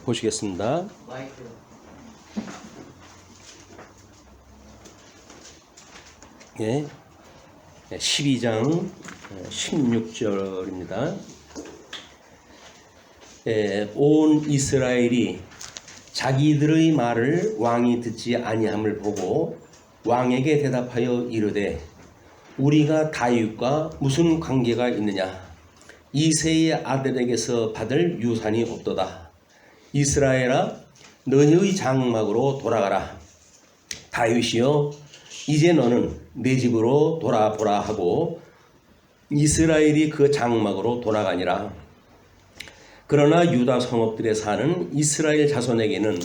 보시겠습니다. 예, 12장 16절입니다. 온 이스라엘이 자기들의 말을 왕이 듣지 아니함을 보고 왕에게 대답하여 이르되 우리가 다윗과 무슨 관계가 있느냐? 이새의 아들에게서 받을 유산이 없도다. 이스라엘아, 너희의 장막으로 돌아가라. 다윗이여, 이제 너는 내 집으로 돌아보라 하고 이스라엘이 그 장막으로 돌아가니라. 그러나 유다 성읍들에 사는 이스라엘 자손에게는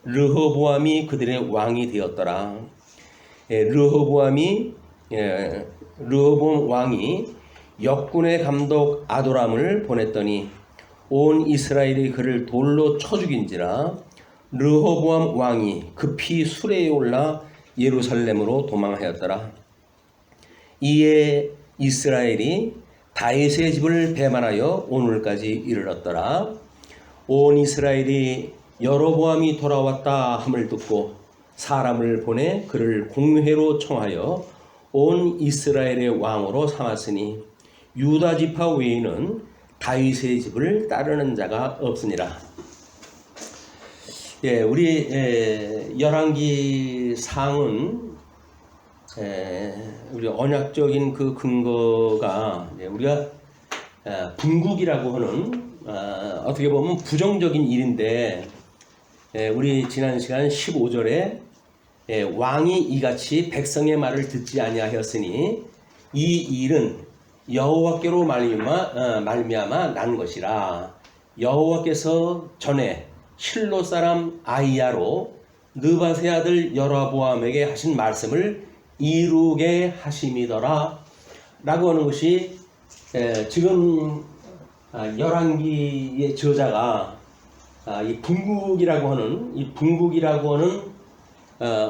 르호보암이 그들의 왕이 되었더라. 르호보암 왕이 역군의 감독 아도람을 보냈더니 온 이스라엘이 그를 돌로 쳐 죽인지라. 르호보암 왕이 급히 수레에 올라 예루살렘으로 도망하였더라. 이에 이스라엘이 다윗의 집을 배반하여 오늘까지 이르렀더라. 온 이스라엘이 여로보암이 돌아왔다 함을 듣고 사람을 보내 그를 공회로 청하여 온 이스라엘의 왕으로 삼았으니 유다 지파 외에는 다윗의 집을 따르는 자가 없으니라. 우리 열왕기 상은 우리 언약적인 그 근거가 우리가 분국이라고 하는 어떻게 보면 부정적인 일인데, 우리 지난 시간 15절에 왕이 이같이 백성의 말을 듣지 아니하였으니 이 일은 여호와께로 말미암아 난 것이라. 여호와께서 전에 실로 사람 아히야로 느밧의 아들 여로보암에게 하신 말씀을 이루게 하심이더라 라고 하는 것이 지금 열왕기의 저자가 이 분국이라고 하는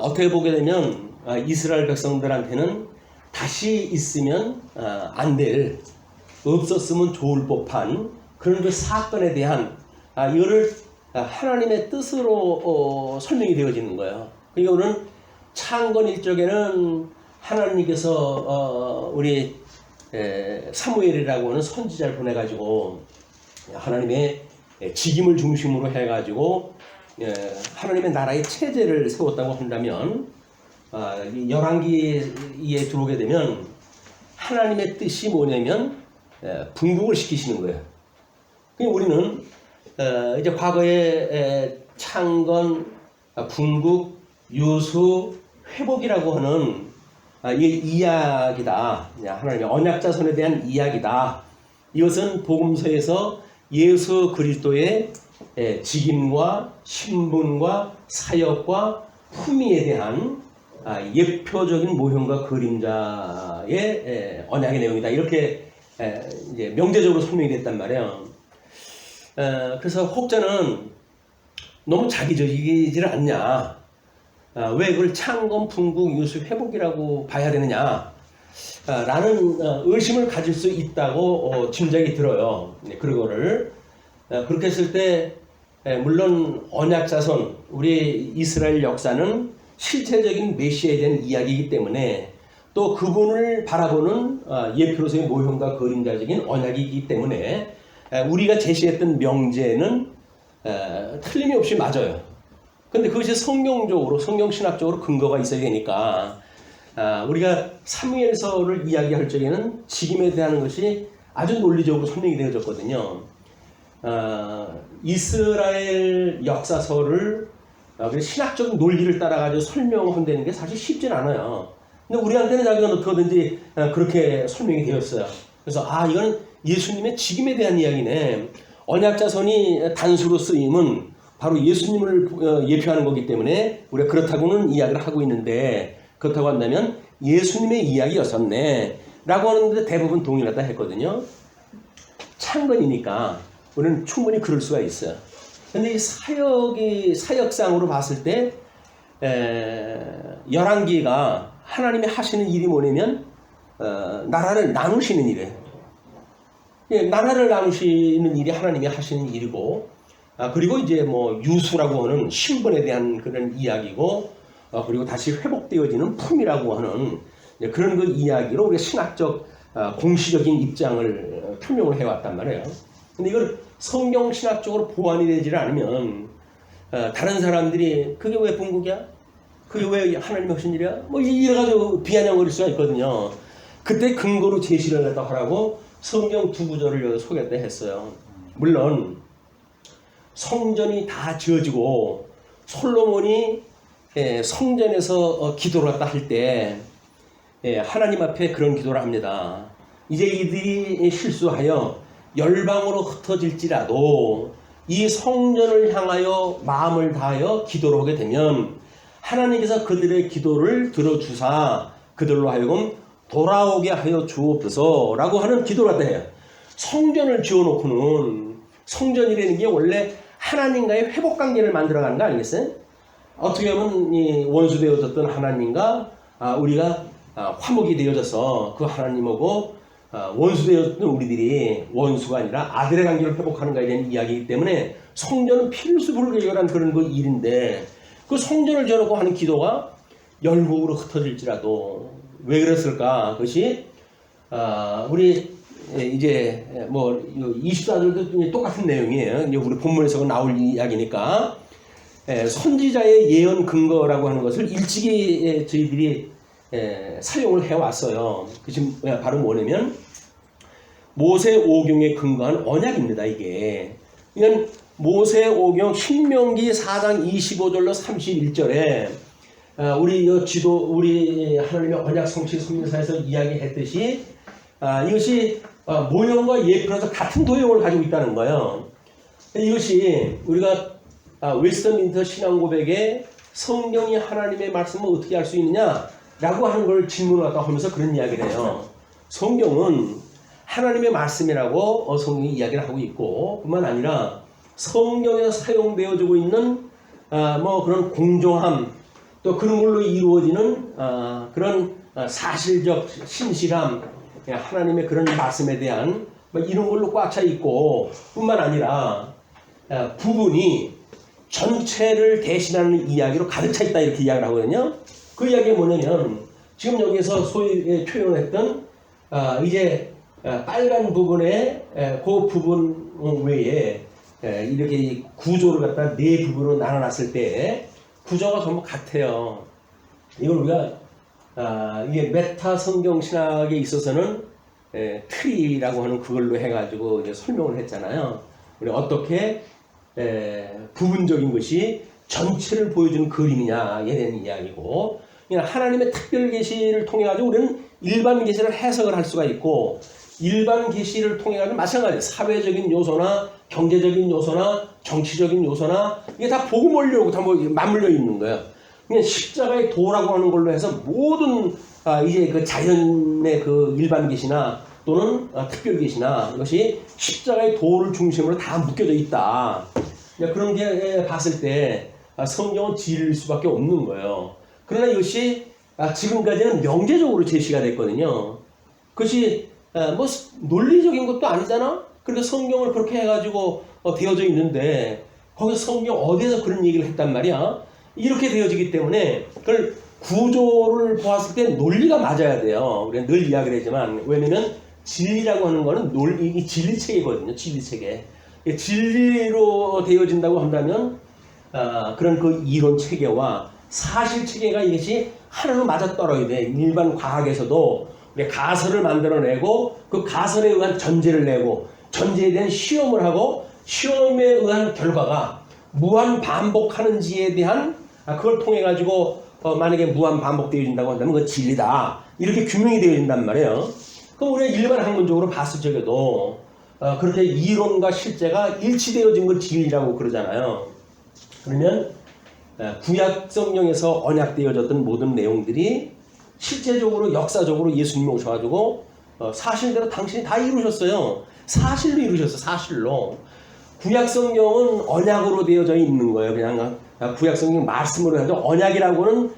어떻게 보게 되면 이스라엘 백성들한테는 다시 있으면 안 될, 없었으면 좋을 법한 그런 그 사건에 대한 이거를 하나님의 뜻으로 설명이 되어지는 거예요. 이거는 창건 1쪽에는 하나님께서 우리 사무엘이라고 하는 선지자를 보내가지고 하나님의 직임을 중심으로 해가지고 하나님의 나라의 체제를 세웠다고 한다면, 열왕기에 들어오게 되면 하나님의 뜻이 뭐냐면 분국을 시키시는 거예요. 우리는 이제 과거에 창건, 분국, 유수, 회복이라고 하는 이 이야기다. 하나님의 언약자손에 대한 이야기다. 이것은 복음서에서 예수 그리스도의 직임과 신분과 사역과 품위에 대한 예표적인 모형과 그림자의 언약의 내용이다. 이렇게 이제 명제적으로 설명이 됐단 말이에요. 그래서 혹자는 너무 자기적이지를 않냐? 왜 그걸 창건, 분국, 유수, 회복이라고 봐야 되느냐? 라는 의심을 가질 수 있다고 짐작이 들어요. 그거를 그렇게 했을 때 물론 언약자손, 우리 이스라엘 역사는 실체적인 메시아에 대한 이야기이기 때문에 또 그분을 바라보는 예표로서의 모형과 그림자적인 언약이기 때문에 우리가 제시했던 명제는 틀림이 없이 맞아요. 근데 그것이 성경적으로, 성경신학적으로 근거가 있어야 되니까 우리가 사무엘서를 이야기할 적에는 직임에 대한 것이 아주 논리적으로 설명이 되어졌거든요. 이스라엘 역사서를 신학적 논리를 따라가지고 설명한다는 게 사실 쉽진 않아요. 근데 우리한테는 자기가 어떻게든지 그렇게 설명이 되었어요. 그래서 이건 예수님의 직임에 대한 이야기네. 언약자손이 단수로 쓰임은 바로 예수님을 예표하는 거기 때문에 우리가 그렇다고는 이야기를 하고 있는데, 그렇다고 한다면 예수님의 이야기였었네 라고 하는데 대부분 동일하다 했거든요. 창건이니까 우리는 충분히 그럴 수가 있어요. 근데 이 사역상으로 봤을 때 열왕기가 하나님이 하시는 일이 뭐냐면 나라를 나누시는 일이에요. 나라를 나누시는 일이 하나님이 하시는 일이고, 그리고 이제 뭐 유수라고 하는 신분에 대한 그런 이야기고, 그리고 다시 회복되어지는 품이라고 하는 그런 그 이야기로 우리가 신학적 공시적인 입장을 표명을 해왔단 말이에요. 근데 이걸 성경 신학적으로 보완이 되지를 않으면 다른 사람들이 그게 왜 분국이야? 그게 왜 하나님의 하신 일이야? 뭐 이래가지고 비아냥거릴 수가 있거든요. 그때 근거로 제시를 갖다 하라고 성경 두 구절을 소개를 했어요. 물론 성전이 다 지어지고 솔로몬이 성전에서 기도를 갖다 할 때 하나님 앞에 그런 기도를 합니다. 이제 이들이 실수하여 열방으로 흩어질지라도 이 성전을 향하여 마음을 다하여 기도를 하게 되면 하나님께서 그들의 기도를 들어주사 그들로 하여금 돌아오게 하여 주옵소서 라고 하는 기도를 갖다 해요. 성전을 지어놓고는 성전이라는 게 원래 하나님과의 회복관계를 만들어가는 거 아니겠어요? 어떻게 하면 이 원수되어졌던 하나님과 우리가 화목이 되어져서 그 하나님하고 원수되었던 우리들이 원수가 아니라 아들의 관계를 회복하는가에 대한 이야기이기 때문에 성전은 필수 불가결한 그런 그 일인데, 그 성전을 지어놓고 하는 기도가 열국으로 흩어질지라도 왜 그랬을까? 그것이 우리 이제 뭐 24절도 똑같은 내용이에요. 이제 우리 본문에서 나올 이야기니까 선지자의 예언 근거라고 하는 것을 일찍이 저희들이 사용을 해왔어요. 그것이 바로 뭐냐면 모세오경에 근거한 언약입니다. 이게 그러니까 모세오경 신명기 4장 25절로 31절에 우리 하나님의 언약 성취 성리사에서 이야기했듯이 이것이 모형과 예표라서 같은 도형을 가지고 있다는 거예요. 이것이 우리가 웨스트민스터 신앙고백에 성경이 하나님의 말씀을 어떻게 알 수 있느냐 라고 하는 걸 질문을 하면서 그런 이야기를 해요. 성경은 하나님의 말씀이라고 성경이 이야기를 하고 있고, 뿐만 아니라 성경에서 사용되어지고 있는 뭐 그런 공정함, 또 그런 걸로 이루어지는 그런 사실적 신실함, 하나님의 그런 말씀에 대한 뭐 이런 걸로 꽉 차 있고, 뿐만 아니라 부분이 전체를 대신하는 이야기로 가득 차 있다 이렇게 이야기를 하거든요. 그 이야기가 뭐냐면 지금 여기서 소위 표현했던 이제 빨간 부분에 그 부분 외에 이렇게 구조를 갖다 네 부분으로 나눠놨을 때 구조가 전부 같아요. 이걸 우리가 이게 메타 성경 신학에 있어서는 트리라고 하는 그걸로 해가지고 이제 설명을 했잖아요. 우리 어떻게 부분적인 것이 전체를 보여주는 그림이냐에 대한 이야기고, 하나님의 특별 계시를 통해 가지고 우리는 일반 계시를 해석을 할 수가 있고, 일반 계시를 통해 가지고 마찬가지 사회적인 요소나 경제적인 요소나 정치적인 요소나 이게 다 복음 원리로 다 맞물려 있는 거예요. 그냥 십자가의 도라고 하는 걸로 해서 모든 이제 그 자연의 그 일반 계시나 또는 특별 계시나 이것이 십자가의 도를 중심으로 다 묶여져 있다. 그런 게 봤을 때 성경은 진리일 수밖에 없는 거예요. 그러나 이것이 지금까지는 명제적으로 제시가 됐거든요. 그것이 뭐 논리적인 것도 아니잖아. 그런데 성경을 그렇게 해가지고 되어져 있는데 거기서 성경 어디에서 그런 얘기를 했단 말이야. 이렇게 되어지기 때문에 그걸 구조를 보았을 때 논리가 맞아야 돼요. 우리가 늘 이야기를 하지만, 왜냐면 진리라고 하는 거는 이 진리체계거든요. 진리체계. 진리로 되어진다고 한다면 그런 그 이론 체계와 사실 체계가 이것이 하나로 맞아떨어야 돼. 일반 과학에서도 우리 가설을 만들어내고 그 가설에 의한 전제를 내고 전제에 대한 시험을 하고 시험에 의한 결과가 무한 반복하는지에 대한 그걸 통해 가지고 만약에 무한 반복되어진다고 한다면 그건 진리다. 이렇게 규명이 되어진단 말이에요. 그럼 우리가 일반 학문적으로 봤을 적에도 그렇게 이론과 실제가 일치되어진 걸 진리라고 그러잖아요. 그러면 구약 성경에서 언약되어졌던 모든 내용들이 실제적으로 역사적으로 예수님이 오셔가지고 사실대로 당신이 다 이루셨어요. 사실로 이루셨어요. 사실로. 구약 성경은 언약으로 되어져 있는 거예요. 그냥 구약 성경 말씀으로 해도 언약이라고는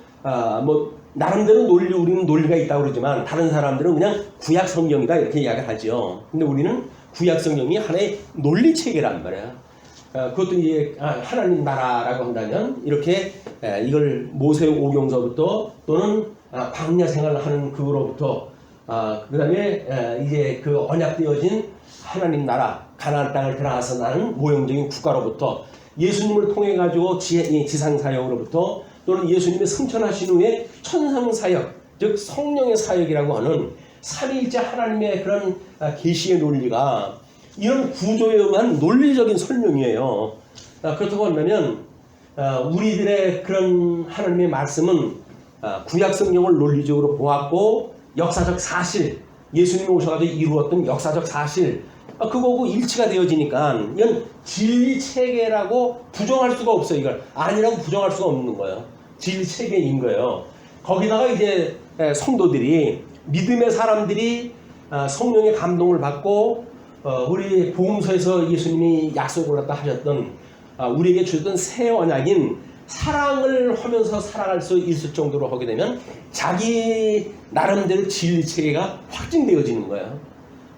뭐 나름대로 우리는 논리가 있다고 그러지만 다른 사람들은 그냥 구약 성경이다 이렇게 이야기를 하죠. 근데 우리는 구약 성경이 하나의 논리 체계란 말이야. 그것도 이제 하나님 나라라고 한다면 이렇게 이걸 모세의 오경서부터 또는 광야 생활하는 그로부터 그다음에 이제 그 언약되어진 하나님 나라 가나안 땅을 들어가서 나는 모형적인 국가로부터 예수님을 통해 가지고 지상 사역으로부터 또는 예수님의 승천하신 후에 천상 사역 즉 성령의 사역이라고 하는 삼위일체 하나님의 그런 계시의 논리가 이런 구조에 의한 논리적인 설명이에요. 그렇다고 한다면 우리들의 그런 하나님의 말씀은 구약 성경을 논리적으로 보았고 역사적 사실 예수님이 오셔가지고 이루었던 역사적 사실 그거하고 일치가 되어지니까 이건 진리 체계라고 부정할 수가 없어요. 이걸 아니라고 부정할 수가 없는 거예요. 진리 체계인 거예요. 거기다가 이제 성도들이 믿음의 사람들이 성령의 감동을 받고 우리 복음서에서 예수님이 약속을 갖다 하셨던 우리에게 주셨던 새 언약인 사랑을 하면서 살아갈 수 있을 정도로 하게 되면 자기 나름대로 진리 체계가 확증되어지는 거예요.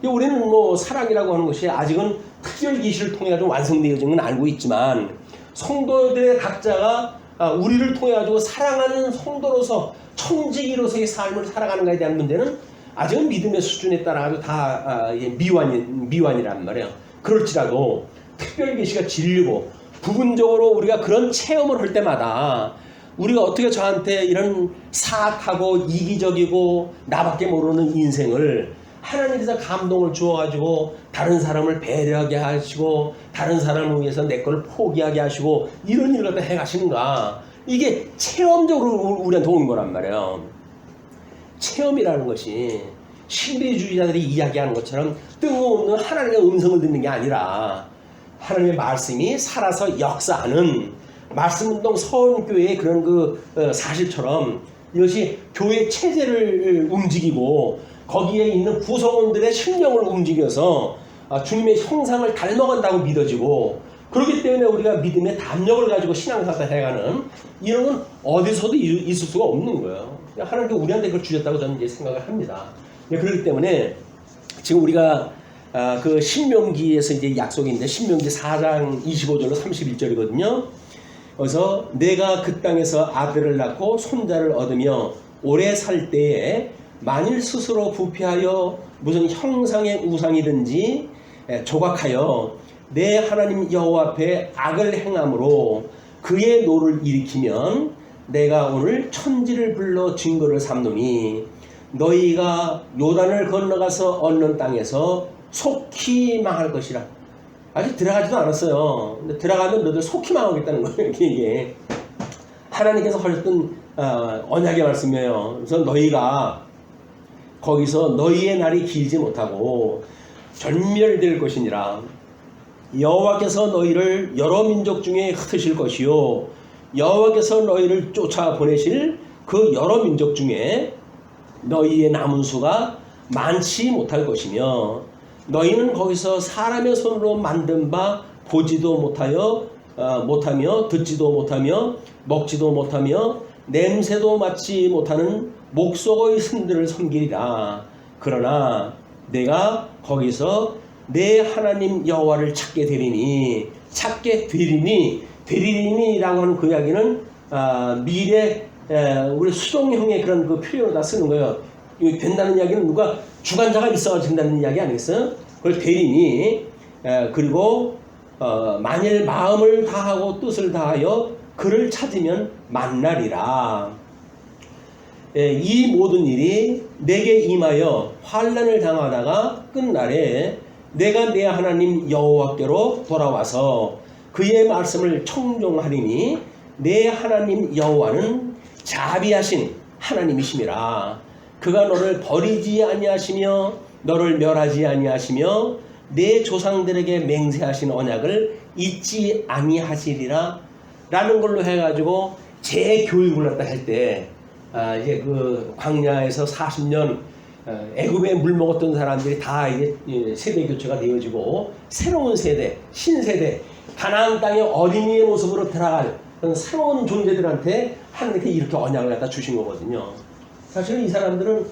우리는 뭐 사랑이라고 하는 것이 아직은 특별 계시를 통해 가지고 완성되어진 건 알고 있지만 성도들의 각자가 우리를 통해 가지고 사랑하는 성도로서 청지기로서의 삶을 살아가는 것에 대한 문제는 아직은 믿음의 수준에 따라 가지고 다 미완이란 말이에요. 그럴지라도 특별 계시가 진리고 부분적으로 우리가 그런 체험을 할 때마다 우리가 어떻게 저한테 이런 사악하고 이기적이고 나밖에 모르는 인생을 하나님께서 감동을 주어가지고 다른 사람을 배려하게 하시고 다른 사람을 위해서 내 걸 포기하게 하시고 이런 일을 갖다 해가시는가 이게 체험적으로 우리한테 오는 거란 말이에요. 체험이라는 것이 신비주의자들이 이야기하는 것처럼 뜬금없는 하나님의 음성을 듣는 게 아니라 하나님의 말씀이 살아서 역사하는 말씀운동 서원교회의 그런 그 사실처럼 이것이 교회 체제를 움직이고 거기에 있는 구성원들의 신령을 움직여서 주님의 형상을 닮아간다고 믿어지고 그렇기 때문에 우리가 믿음의 담력을 가지고 신앙사를 해가는 이런 건 어디서도 있을 수가 없는 거예요. 하나님도 우리한테 그걸 주셨다고 저는 이제 생각을 합니다. 그렇기 때문에 지금 우리가 그 신명기에서 이제 약속인데 신명기 4장 25절로 31절이거든요. 그래서 내가 그 땅에서 아들을 낳고 손자를 얻으며 오래 살 때에 만일 스스로 부패하여 무슨 형상의 우상이든지 조각하여 내 하나님 여호와 앞에 악을 행함으로 그의 노를 일으키면 내가 오늘 천지를 불러 증거를 삼노니 너희가 요단을 건너가서 얻는 땅에서 속히 망할 것이라. 아직 들어가지도 않았어요. 근데 들어가면 너희들 속히 망하겠다는 거예요. 이게 하나님께서 하셨던 언약의 말씀이에요. 그래서 너희가 거기서 너희의 날이 길지 못하고 전멸될 것이니라. 여호와께서 너희를 여러 민족 중에 흩으실 것이요 여호와께서 너희를 쫓아 보내실 그 여러 민족 중에 너희의 남은 수가 많지 못할 것이며 너희는 거기서 사람의 손으로 만든 바 보지도 못하며 듣지도 못하며 먹지도 못하며 냄새도 맡지 못하는 목석의 신들을 섬기리라. 그러나 내가 거기서 내 하나님 여호와를 찾게 되리니라고 하는 그 이야기는 미래 우리 수동형의 그런 그 표현을 다 쓰는 거예요. 된다는 이야기는 누가 주관자가 있어야 된다는 이야기 아니겠어요? 그걸 되리니 그리고 만일 마음을 다하고 뜻을 다하여 그를 찾으면 만나리라. 이 모든 일이 내게 임하여 환난을 당하다가 끝날에 내가 내 하나님 여호와께로 돌아와서 그의 말씀을 청종하리니 내 하나님 여호와는 자비하신 하나님이심이라. 그가 너를 버리지 아니하시며 너를 멸하지 아니하시며 내 조상들에게 맹세하신 언약을 잊지 아니하시리라. 라는 걸로 해가지고 재교육을 갖다 할 때 이제 그 광야에서 40년 애굽에 물 먹었던 사람들이 다 이제 세대 교체가 되어지고 새로운 세대, 신세대, 가나안 땅의 어린이의 모습으로 들어갈 그런 새로운 존재들한테 하나님께 이렇게 언약을 갖다 주신 거거든요. 사실은 이 사람들은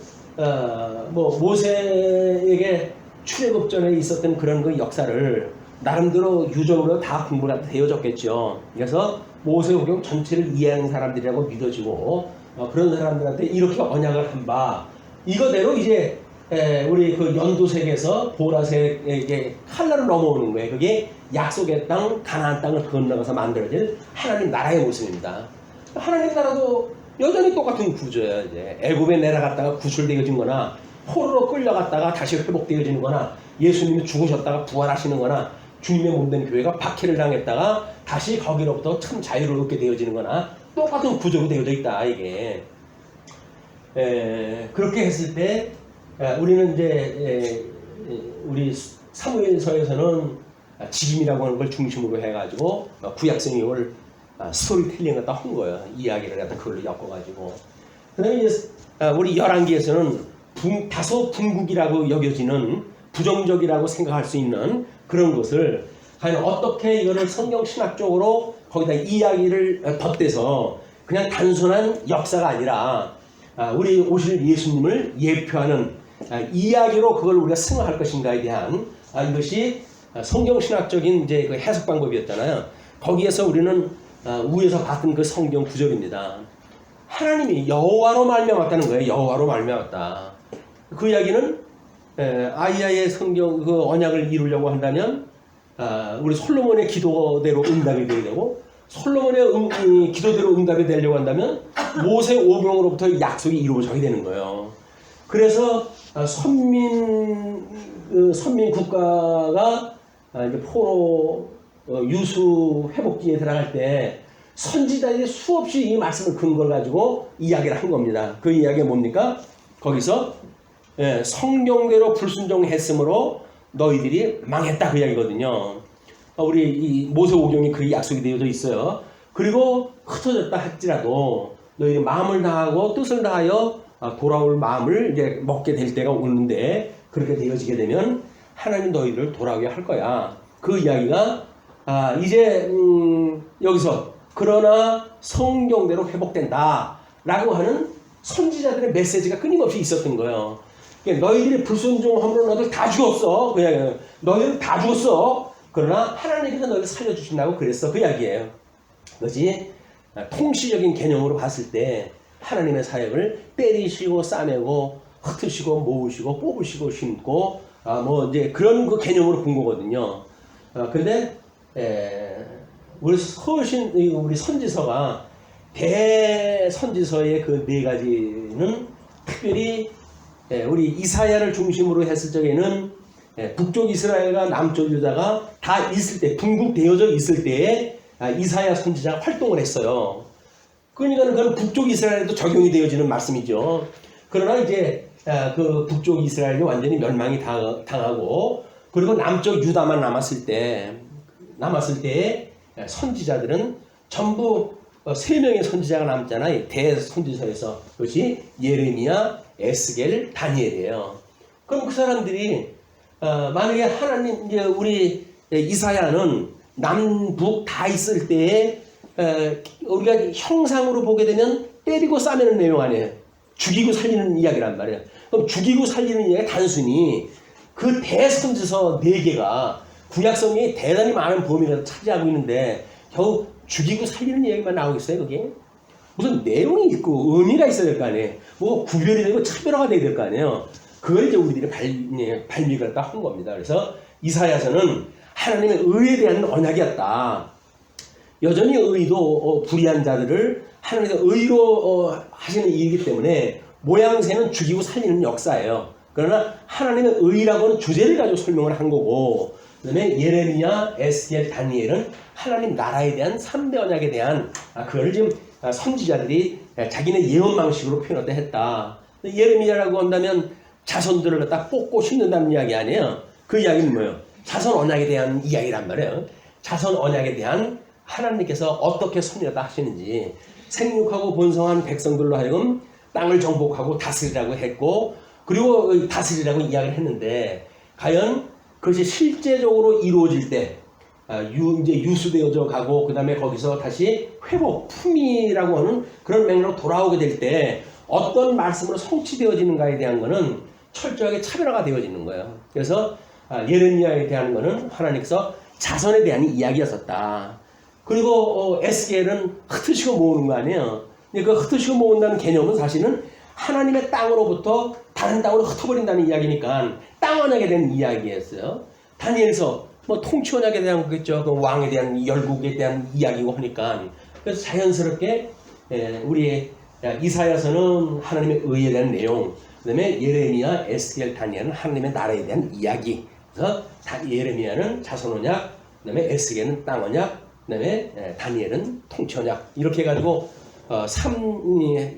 모세에게 출애굽 전에 있었던 그런 그 역사를 나름대로 유적으로 다 공부가 되어졌겠죠. 그래서 모세오경 전체를 이해하는 사람들이라고 믿어지고 그런 사람들한테 이렇게 언약을 한 바 이거대로 이제 우리 그 연두색에서 보라색의 칼날을 넘어오는 거예요. 그게 약속의 땅 가나안 땅을 건너가서 만들어질 하나님 나라의 모습입니다. 하나님 나라도 여전히 똑같은 구조예요. 이제 애굽에 내려갔다가 구출되어진 거나 포로로 끌려갔다가 다시 회복되어지는 거나 예수님이 죽으셨다가 부활하시는 거나 주님의 몸된 교회가 박해를 당했다가 다시 거기로부터 참 자유를 얻게 되어지는 거나 똑같은 구조로 되어져 있다 이게. 그렇게 했을 때 우리는 이제 우리 사무엘서에서는 지금이라고 하는 걸 중심으로 해가지고 구약성이 이걸 스토리텔링을 갖다 한 거예요. 이야기를 갖다 그걸로 엮어가지고. 그다음에 이제 우리 열왕기에서는 다소 분국이라고 여겨지는 부정적이라고 생각할 수 있는 그런 것을 과연 어떻게 이거를 성경 신학적으로 거기다 이야기를 덧대서 그냥 단순한 역사가 아니라 우리 오실 예수님을 예표하는 이야기로 그걸 우리가 승화할 것인가에 대한 이것이 성경 신학적인 이제 그 해석 방법이었잖아요. 거기에서 우리는 위에서 봤던 그 성경 구절입니다. 하나님이 여호와로 말미암았다는 거예요. 여호와로 말미암았다. 그 이야기는 아이야의 성경 그 언약을 이루려고 한다면 우리 솔로몬의 기도대로 응답이 되게 되고 솔로몬의 기도대로 응답이 되려고 한다면 모세 오경으로부터 약속이 이루어져야 되는 거예요. 그래서 선민 국가가 이제 포로 유수 회복기에 들어갈 때 선지자들이 수없이 이 말씀을 근거를 가지고 이야기를 한 겁니다. 그 이야기가 뭡니까? 거기서 성경대로 불순종했으므로 너희들이 망했다 그 이야기거든요. 우리 이 모세오경이 그 약속이 되어져 있어요. 그리고 흩어졌다 할지라도 너희들이 마음을 다하고 뜻을 다하여 돌아올 마음을 이제 먹게 될 때가 오는데 그렇게 되어지게 되면 하나님 너희를 돌아오게 할 거야. 그 이야기가 이제 여기서 그러나 성경대로 회복된다 라고 하는 선지자들의 메시지가 끊임없이 있었던 거예요. 그러니까 너희들이 불순종함으로 너희들 다 죽었어. 그 이야기예요. 너희들 다 죽었어. 그러나 하나님께서 너희를 살려주신다고 그랬어. 그 이야기예요. 그것이 통시적인 개념으로 봤을 때 하나님의 사역을 때리시고 싸매고 흩으시고 모으시고 뽑으시고 심고 뭐 이제 그런 그 개념으로 본 거거든요. 그런데 우리 선지서가 대선지서의 그 네 가지는 특별히 우리 이사야를 중심으로 했을 적에는 북쪽 이스라엘과 남쪽 유다가 다 있을 때 분국되어져 있을 때에 이사야 선지자가 활동을 했어요. 그러니까 그건 북쪽 이스라엘에도 적용이 되어지는 말씀이죠. 그러나 이제 그 북쪽 이스라엘이 완전히 멸망이 당하고 그리고 남쪽 유다만 남았을 때 선지자들은 전부 3명의 선지자가 남잖아요. 대선지서에서. 그것이 예레미야, 에스겔, 다니엘이에요. 그럼 그 사람들이 만약에 하나님 이제 우리 이사야는 남북 다 있을 때에 우리가 형상으로 보게 되면 때리고 싸매는 내용 아니에요. 죽이고 살리는 이야기란 말이에요. 그럼 죽이고 살리는 이야기가 단순히 그 대선지서 4개가 구약성경이 대단히 많은 범위를 차지하고 있는데 겨우 죽이고 살리는 이야기만 나오겠어요, 그게? 무슨 내용이 있고 의미가 있어야 될 거 아니에요. 뭐 구별이 되고 차별화가 돼야 될 거 아니에요. 그걸 이제 우리들이 발미를 딱 한 겁니다. 그래서 이사야서는 하나님의 의에 대한 언약이었다. 여전히 의도 불의한 자들을 하나님의 의로 하시는 일이기 때문에 모양새는 죽이고 살리는 역사예요. 그러나 하나님의 의라고 하는 주제를 가지고 설명을 한 거고 그 다음에 예레미야, 에스겔, 다니엘은 하나님 나라에 대한 3대 언약에 대한 그걸 지금 선지자들이 자기네 예언 방식으로 표현을 했다. 예레미야라고 한다면 자손들을 갖다 뽑고 심는다는 이야기 아니에요. 그 이야기는 뭐예요? 자손 언약에 대한 이야기란 말이에요. 자손 언약에 대한 하나님께서 어떻게 섭리하다 하시는지 생육하고 번성한 백성들로 하여금 땅을 정복하고 다스리라고 했고 그리고 다스리라고 이야기를 했는데 과연 그것이 실제적으로 이루어질 때 이제 유수되어져 가고 그 다음에 거기서 다시 회복, 품위라고 하는 그런 맥락으로 돌아오게 될 때 어떤 말씀으로 성취되어지는가에 대한 것은 철저하게 차별화가 되어지는 거예요. 그래서 예레미야에 대한 것은 하나님께서 자손에 대한 이야기였었다. 그리고 에스겔은 흩으시고 모으는 거 아니에요. 그 흩으시고 모은다는 개념은 사실은 하나님의 땅으로부터 다른 땅으로 흩어버린다는 이야기니까 땅 언약에 대한 이야기였어요. 다니엘서 뭐 통치 언약에 대한 거겠죠. 그 왕에 대한 열국에 대한 이야기고 하니까 그래서 자연스럽게 우리 이사야서는 하나님의 의에 대한 내용, 그다음에 예레미야, 에스겔, 다니엘은 하나님의 나라에 대한 이야기. 그래서 예레미야는 자손 언약, 그다음에 에스겔은 땅 언약, 그다음에 다니엘은 통치 언약. 이렇게 해가지고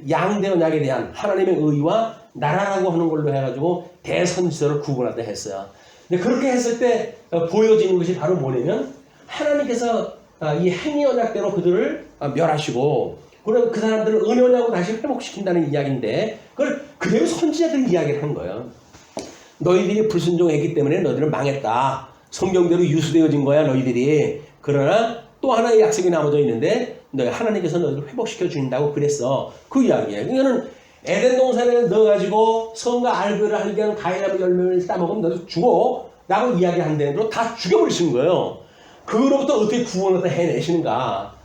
양대 언약에 대한 하나님의 의와 나라라고 하는 걸로 해가지고 대선지서를 구분하다 했어요. 근데 그렇게 했을 때 보여지는 것이 바로 뭐냐면 하나님께서 이 행위 언약대로 그들을 멸하시고 그럼 그 사람들을 은혜 언약으로 다시 회복시킨다는 이야기인데 그걸 그대로 선지자들이 이야기를 한 거예요. 너희들이 불순종했기 때문에 너희들은 망했다. 성경대로 유수되어진 거야 너희들이. 그러나 또 하나의 약속이 남아져 있는데 너희 하나님께서 너희를 회복시켜 주신다고 그랬어. 그 이야기예요. 이거는 에덴 동산에 넣어가지고 성과 알그를 하게 하는 가해나무 열매를 따먹으면 너희 죽어 라고 이야기한 대로 다 죽여버리신 거예요. 그로부터 어떻게 구원을 해내시는가.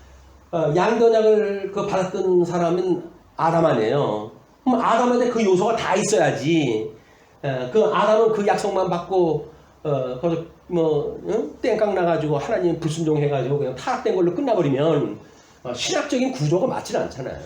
양대 언약을 받았던 사람은 아담 아니에요. 그럼 아담한테 그 요소가 다 있어야지. 그 아담은 그 약속만 받고 거기서 땡깡 나가지고 하나님 불순종해가지고 그냥 타락된 걸로 끝나버리면 신학적인 구조가 맞지는 않잖아요.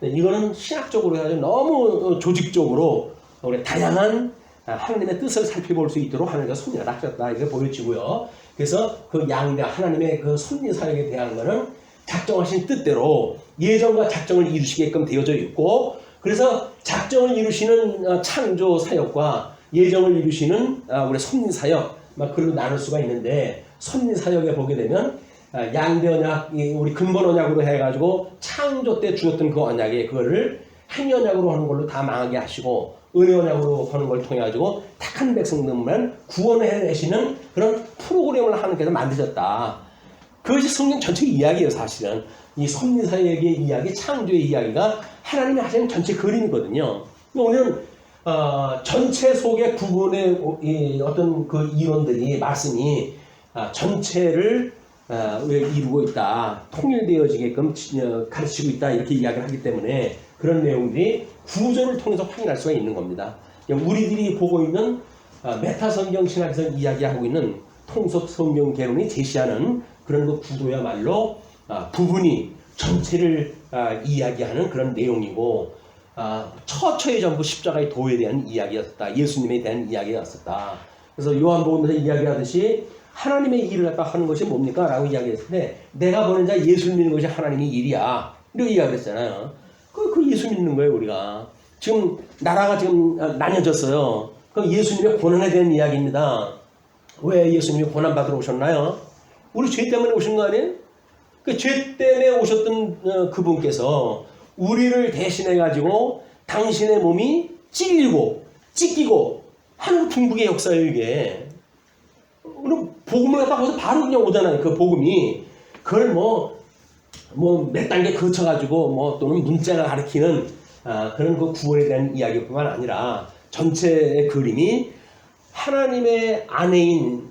이거는 신학적으로 해가지고 너무 조직적으로 우리 다양한 하나님의 뜻을 살펴볼 수 있도록 하나님께서 섭리를 하셨다 이렇게 보여지고요. 그래서 그 양대 하나님의 그 섭리 사역에 대한 거는 작정하신 뜻대로 예정과 작정을 이루시게끔 되어져 있고, 그래서 작정을 이루시는 창조 사역과 예정을 이루시는 우리 섭리 사역 막 그걸로 나눌 수가 있는데, 섭리 사역에 보게 되면 양대 언약, 우리 근본 언약으로 해가지고 창조 때 주었던 그 언약에 그거를 행위 언약으로 하는 걸로 다 망하게 하시고, 은혜 언약으로 하는 걸 통해 가지고 택한 백성들만 구원해내시는 그런 프로그램을 하나님께서 만드셨다. 그것이 성경 전체 이야기예요. 사실은 이 섭리 사역의 이야기, 창조의 이야기가 하나님이 하시는 전체 그림이거든요. 오늘은 전체 속의 부분의 어떤 그 이론들이, 말씀이 전체를 이루고 있다, 통일되어지게끔 가르치고 있다, 이렇게 이야기를 하기 때문에 그런 내용들이 구조를 통해서 확인할 수가 있는 겁니다. 우리들이 보고 있는 메타 성경 신학에서 이야기하고 있는 통속 성경 개론이 제시하는 그런 그 구조야말로 부분이 전체를 이야기하는 그런 내용이고, 처처에 전부 십자가의 도에 대한 이야기였다, 예수님에 대한 이야기였었다. 그래서 요한복음에서 이야기하듯이 하나님의 일을 갖다 하는 것이 뭡니까? 라고 이야기했을 때, 내가 보는 자 예수 믿는 것이 하나님의 일이야, 이렇게 이야기했잖아요. 그 예수 믿는 거예요. 우리가 지금 나라가 지금 나뉘어졌어요. 그럼 예수님의 고난에 대한 이야기입니다. 왜 예수님이 고난 받으러 오셨나요? 우리 죄 때문에 오신 거 아니에요? 그 죄 때문에 오셨던 그분께서 우리를 대신해 가지고 당신의 몸이 찔리고 찢기고 하는 궁극의 역사예요. 이게 그럼 복음을 갖다 거기서 바로 그냥 오잖아요. 그 복음이 그걸 몇 단계 거쳐가지고 또는 문자가 가리키는 그런 그 구원에 대한 이야기뿐만 아니라 전체의 그림이 하나님의 아내인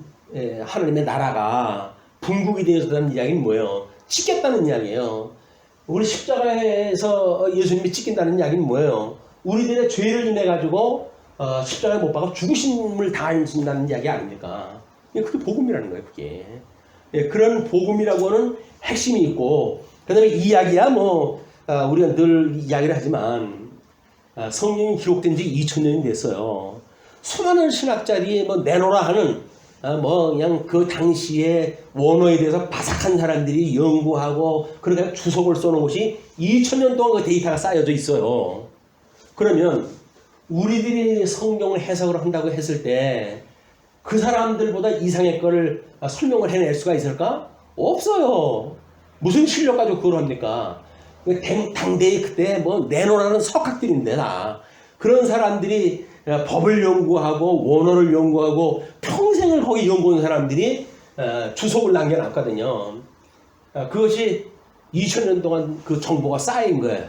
하나님의 나라가 분국이 되어서라는 이야기는 뭐예요? 찢겼다는 이야기예요. 우리 십자가에서 예수님이 찢긴다는 이야기는 뭐예요? 우리들의 죄를 인해 가지고 십자가에 못 박아 죽으심을 당하신다는 이야기 아닙니까? 그게 복음이라는 거예요. 그게 그런 복음이라고 하는 핵심이 있고, 그 다음에 이야기야 우리가 늘 이야기를 하지만 성경이 기록된 지 2000년이 됐어요. 수많은 신학자들이 내놓으라 하는 그냥 그 당시에 원어에 대해서 바삭한 사람들이 연구하고 그렇게 주석을 써놓은 것이 2000년 동안 그 데이터가 쌓여져 있어요. 그러면 우리들이 성경을 해석을 한다고 했을 때 그 사람들보다 이상의 거를 설명을 해낼 수가 있을까? 없어요. 무슨 실력 가지고 그걸 합니까? 당대에 그때 내놓으라는 석학들인데 다 그런 사람들이 법을 연구하고 원어를 연구하고 평생을 거기 연구한 사람들이 주석을 남겨놨거든요. 그것이 2000년 동안 그 정보가 쌓인 거예요.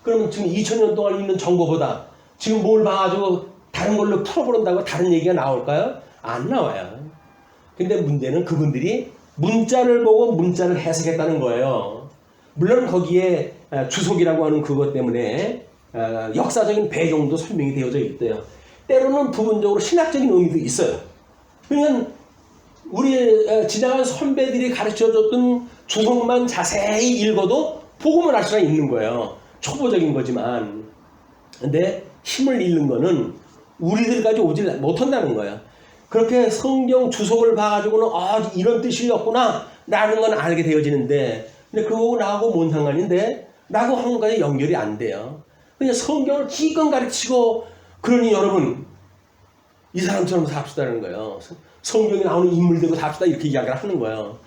그러면 지금 2000년 동안 있는 정보보다 지금 뭘 봐가지고 다른 걸로 풀어보는다고 다른 얘기가 나올까요? 안 나와요. 근데 문제는 그분들이 문자를 보고 문자를 해석했다는 거예요. 물론 거기에 주석이라고 하는 그것 때문에 역사적인 배경도 설명이 되어져 있대요. 때로는 부분적으로 신학적인 의미도 있어요. 그러니까 우리 지나간 선배들이 가르쳐줬던 주석만 자세히 읽어도 복음을 알 수가 있는 거예요. 초보적인 거지만. 근데 힘을 잃는 거는 우리들까지 오지 못한다는 거예요. 그렇게 성경 주석을 봐가지고는 이런 뜻이었구나 라는 건 알게 되어지는데, 근데 그거하고 나하고 뭔 상관인데 라고 하는 것까지 연결이 안 돼요. 그냥 성경을 기껏 가르치고, 그러니 여러분 이 사람처럼 삽시다라는 거예요. 성경에 나오는 인물되고 삽시다 이렇게 이야기를 하는 거예요.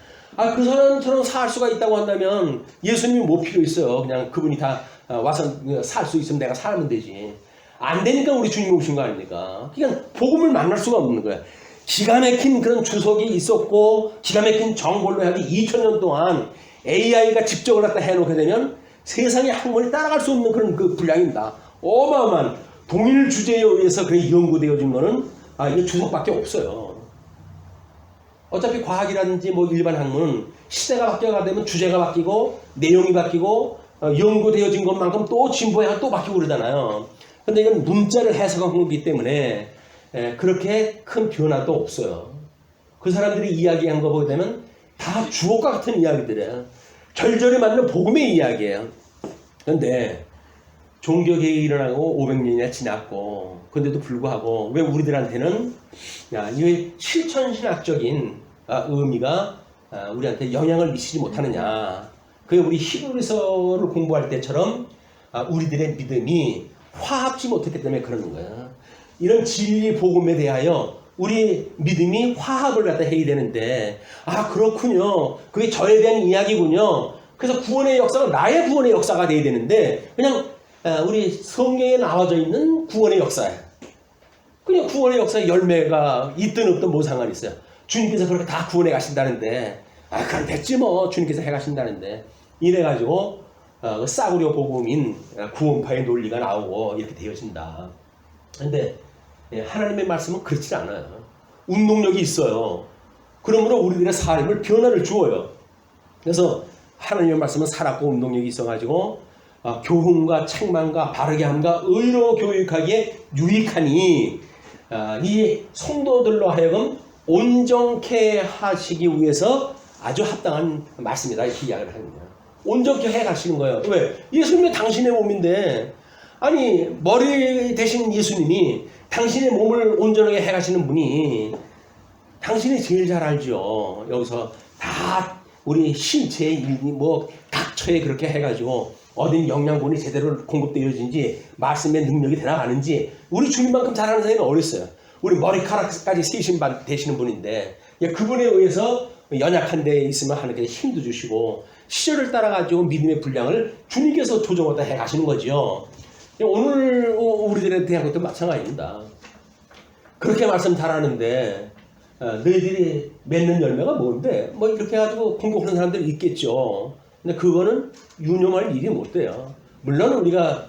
그 사람처럼 살 수가 있다고 한다면 예수님이 뭐 필요 있어요. 그냥 그분이 다 와서 살 수 있으면 내가 살면 되지. 안 되니까 우리 주님이 오신 거 아닙니까? 그러니까 복음을 만날 수가 없는 거야. 기가 막힌 그런 주석이 있었고 기가 막힌 정보를 하기 2000년 동안 AI가 집적을 갖다 해놓게 되면 세상의 학문이 따라갈 수 없는 그런 그 분량입니다. 어마어마한 동일 주제에 의해서 그게 연구되어진 거는 이게 주석밖에 없어요. 어차피 과학이라든지 뭐 일반 학문은 시대가 바뀌어가 되면 주제가 바뀌고 내용이 바뀌고 연구되어진 것만큼 또 진보해야 또 바뀌고 그러잖아요. 근데 이건 문자를 해석한 거기 때문에 그렇게 큰 변화도 없어요. 그 사람들이 이야기한 거 보게 되면 다 주옥과 같은 이야기들이에요. 절절히 맞는 복음의 이야기예요. 그런데 종교개혁이 일어나고 500년이나 지났고, 근데도 불구하고 왜 우리들한테는 이 실천신학적인 의미가 우리한테 영향을 미치지 못하느냐. 그게 우리 히브리서를 공부할 때처럼 우리들의 믿음이 화합지 못했기 때문에 그러는 거야. 이런 진리 복음에 대하여 우리 믿음이 화합을 갖다 해야 되는데, 그렇군요. 그게 저에 대한 이야기군요. 그래서 구원의 역사가 나의 구원의 역사가 돼야 되는데, 그냥 우리 성경에 나와져 있는 구원의 역사예요. 그냥 구원의 역사의 열매가 있든 없든 뭐 상관이 있어요. 주님께서 그렇게 다 구원해 가신다는데, 그럼 됐지 뭐. 주님께서 해 가신다는데. 이래가지고 싸구려 복음인 구원파의 논리가 나오고 이렇게 되어진다. 근데 하나님의 말씀은 그렇지 않아요. 운동력이 있어요. 그러므로 우리들의 삶을 변화를 주어요. 그래서 하나님의 말씀은 살았고 운동력이 있어가지고 교훈과 책망과 바르게 함과 의로 교육하기에 유익하니 이 성도들로 하여금 온전케 하시기 위해서 아주 합당한 말씀이다 이렇게 이야기를 합니다. 온전케 해 가시는 거예요. 왜? 예수님이 당신의 몸인데, 아니 머리 대신 예수님이 당신의 몸을 온전하게 해 가시는 분이 당신이 제일 잘 알죠. 여기서 다 우리 신체의 일이 뭐 각처에 그렇게 해가지고 어딘 영양분이 제대로 공급되어진지 말씀의 능력이 되나가는지 우리 주님만큼 잘하는 사람이 어디 있어요. 우리 머리카락까지 세신 되시는 분인데 그분에 의해서 연약한 데에 있으면 하나님께서 힘도 주시고 시절을 따라가지고 믿음의 분량을 주님께서 조정하다 해 가시는 거죠. 오늘 우리들에 대한 것도 마찬가지입니다. 그렇게 말씀 잘하는데 너희들이 맺는 열매가 뭔데? 뭐 이렇게 해가지고 공격하는 사람들이 있겠죠. 근데 그거는 유념할 일이 못 돼요. 물론 우리가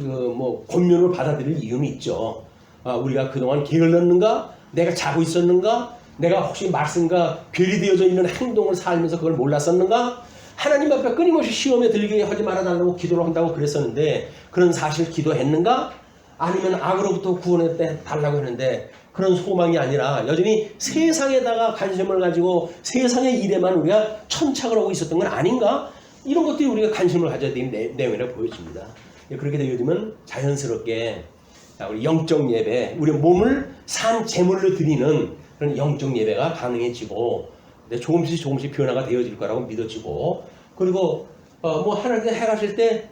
뭐 권면을 받아들일 이유는 있죠. 우리가 그동안 게을렀는가? 내가 자고 있었는가? 내가 혹시 말씀과 괴리 되어져 있는 행동을 살면서 그걸 몰랐었는가? 하나님 앞에 끊임없이 시험에 들게 하지 말아달라고 기도를 한다고 그랬었는데 그런 사실 기도했는가? 아니면 악으로부터 구원해 달라고 했는데 그런 소망이 아니라 여전히 세상에다가 관심을 가지고 세상의 일에만 우리가 천착을 하고 있었던 건 아닌가? 이런 것들이 우리가 관심을 가져야 되는 내용이라고 보여집니다. 그렇게 되어지면 자연스럽게 우리 영적 예배, 우리 몸을 산 제물로 드리는 그런 영적 예배가 가능해지고 조금씩 변화가 되어질 거라고 믿어지고, 그리고 뭐 하나님께 해가실 때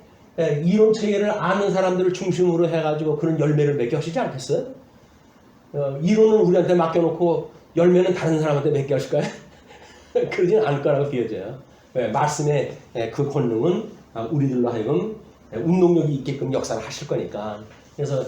이론 체계를 아는 사람들을 중심으로 해가지고 그런 열매를 맺게 하시지 않겠어요? 이론은 우리한테 맡겨놓고 열매는 다른 사람한테 맺게 하실까요? 그러지는 않을 거라고 비춰져요. 말씀의 그 권능은 우리들로 하여금 운동력이 있게끔 역사를 하실 거니까. 그래서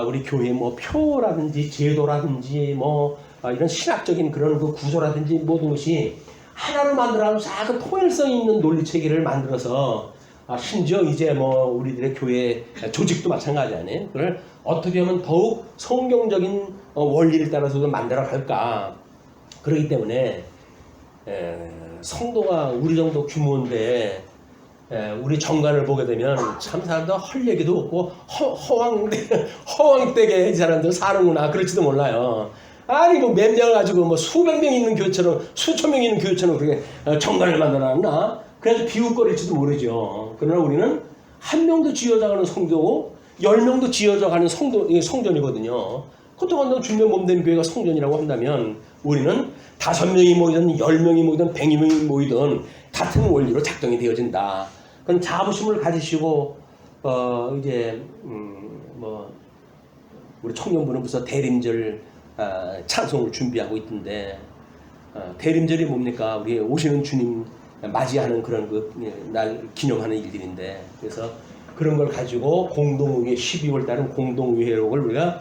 우리 교회 뭐 표라든지 제도라든지 뭐 이런 신학적인 그런 그 구조라든지 모든 것이 하나를 만들어서 작은 통일성 있는 논리 체계를 만들어서 심지어 이제 뭐 우리들의 교회 조직도 마찬가지 아니에요. 그걸 어떻게 하면 더욱 성경적인 원리를 따라서 만들어 갈까. 그렇기 때문에 성도가 우리 정도 규모인데 우리 정관을 보게 되면 참 사람들 할 얘기도 없고 허황되게 이 사람들 사는구나 그럴지도 몰라요. 아니 뭐 몇 명을 가지고 뭐 수백 명 있는 교회처럼 수천 명 있는 교회처럼 그렇게 정관을 만들어놨나? 그래서 비웃거릴지도 모르죠. 그러나 우리는 한 명도 지어져가는 성도고 10명도 지어져가는 성전이거든요. 그렇다고 한다면 주님의 몸된 교회가 성전이라고 한다면 우리는 5명이 모이든 10명이 모이든 100명이 모이든 같은 원리로 작동이 되어진다. 그런 자부심을 가지시고 이제 뭐 우리 청년부는 벌써 대림절 찬송을 준비하고 있던데 대림절이 뭡니까? 우리 오시는 주님 맞이하는 그런 날 기념하는 일들인데 그래서 그런 걸 가지고 공동의회 12월 달은 공동의회록을 우리가